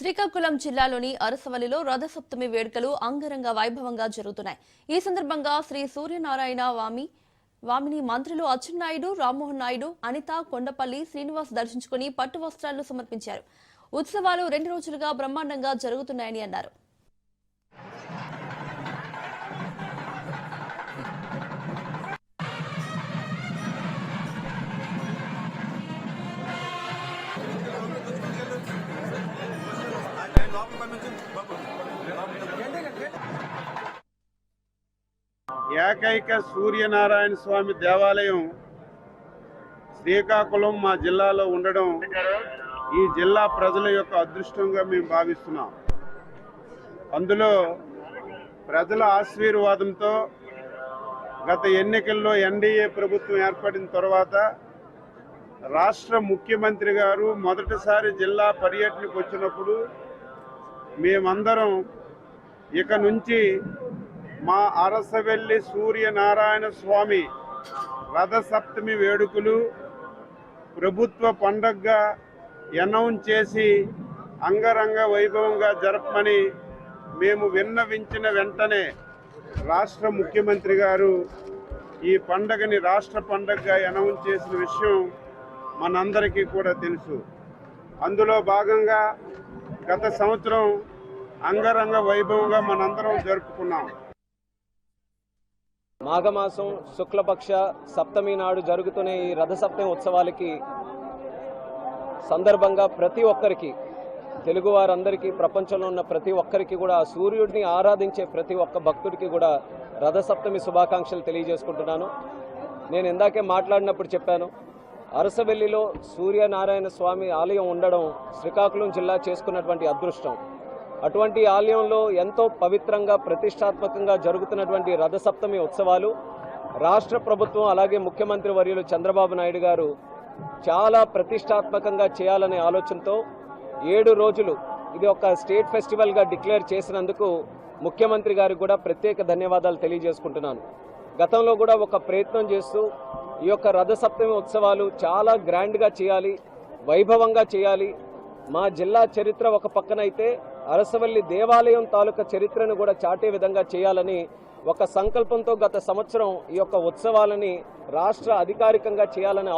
శ్రీకాకుళం జిల్లాలోని అరసవల్లిలో రథసప్తమి వేడుకలు అంగరంగ వైభవంగా జరుగుతున్నాయి. ఈ సందర్భంగా శ్రీ సూర్యనారాయణ వామిని మంత్రులు అచ్చెన్నాయుడు, రామ్మోహన్ నాయుడు, అనిత, కొండపల్లి శ్రీనివాస్ దర్శించుకుని పట్టు వస్త్రాలను సమర్పించారు. ఉత్సవాలు 2 రోజులుగా బ్రహ్మాండంగా జరుగుతున్నాయని అన్నారు. ఏకైక సూర్యనారాయణ స్వామి దేవాలయం శ్రీకాకుళం మా జిల్లాలో ఉండడం ఈ జిల్లా ప్రజల యొక్క అదృష్టంగా మేము భావిస్తున్నాం. అందులో ప్రజల ఆశీర్వాదంతో గత ఎన్నికల్లో ఎన్డీఏ ప్రభుత్వం ఏర్పడిన తర్వాత రాష్ట్ర ముఖ్యమంత్రి గారు మొదటిసారి జిల్లా పర్యటనకు వచ్చినప్పుడు మేమందరం ఇక నుంచి మా అరసవెల్లి సూర్యనారాయణ స్వామి రథసప్తమి వేడుకలు ప్రభుత్వ పండగగా అనౌన్స్ చేసి అంగరంగ వైభవంగా జరపమని మేము విన్నవించిన వెంటనే రాష్ట్ర ముఖ్యమంత్రి గారు ఈ పండగని రాష్ట్ర పండగగా అనౌన్స్ చేసిన విషయం మనందరికీ కూడా తెలుసు. అందులో భాగంగా గత సంవత్సరం అంగరంగ వైభవంగా మనందరం జరుపుకున్నాం. మాఘమాసం శుక్లపక్ష సప్తమి నాడు జరుగుతున్న ఈ రథసప్తమి ఉత్సవాలకి సందర్భంగా ప్రతి ఒక్కరికి, తెలుగు వారందరికీ, ప్రపంచంలో ఉన్న ప్రతి ఒక్కరికి కూడా సూర్యుడిని ఆరాధించే ప్రతి ఒక్క భక్తుడికి కూడా రథసప్తమి శుభాకాంక్షలు తెలియజేసుకుంటున్నాను. నేను ఇందాకే మాట్లాడినప్పుడు చెప్పాను, అరసవెల్లిలో సూర్యనారాయణ స్వామి ఆలయం ఉండడం శ్రీకాకుళం జిల్లా చేసుకున్నటువంటి అదృష్టం. అటువంటి ఆలయంలో ఎంతో పవిత్రంగా ప్రతిష్టాత్మకంగా జరుగుతున్నటువంటి రథసప్తమి ఉత్సవాలు రాష్ట్ర ప్రభుత్వం అలాగే ముఖ్యమంత్రి వర్యులు చంద్రబాబు నాయుడు గారు చాలా ప్రతిష్టాత్మకంగా చేయాలనే ఆలోచనతో 7 రోజులు ఇది ఒక స్టేట్ ఫెస్టివల్గా డిక్లేర్ చేసినందుకు ముఖ్యమంత్రి గారికి కూడా ప్రత్యేక ధన్యవాదాలు తెలియజేసుకుంటున్నాను. గతంలో కూడా ఒక ప్రయత్నం చేస్తూ ఈ యొక్క రథసప్తమి ఉత్సవాలు చాలా గ్రాండ్గా చేయాలి, వైభవంగా చేయాలి. మా జిల్లా చరిత్ర ఒక పక్కనైతే అరసవల్లి దేవాలయం తాలూకా చరిత్రను కూడా చాటే విధంగా చేయాలని ఒక సంకల్పంతో గత సంవత్సరం ఈ యొక్క ఉత్సవాలని రాష్ట్ర అధికారికంగా చేయాలని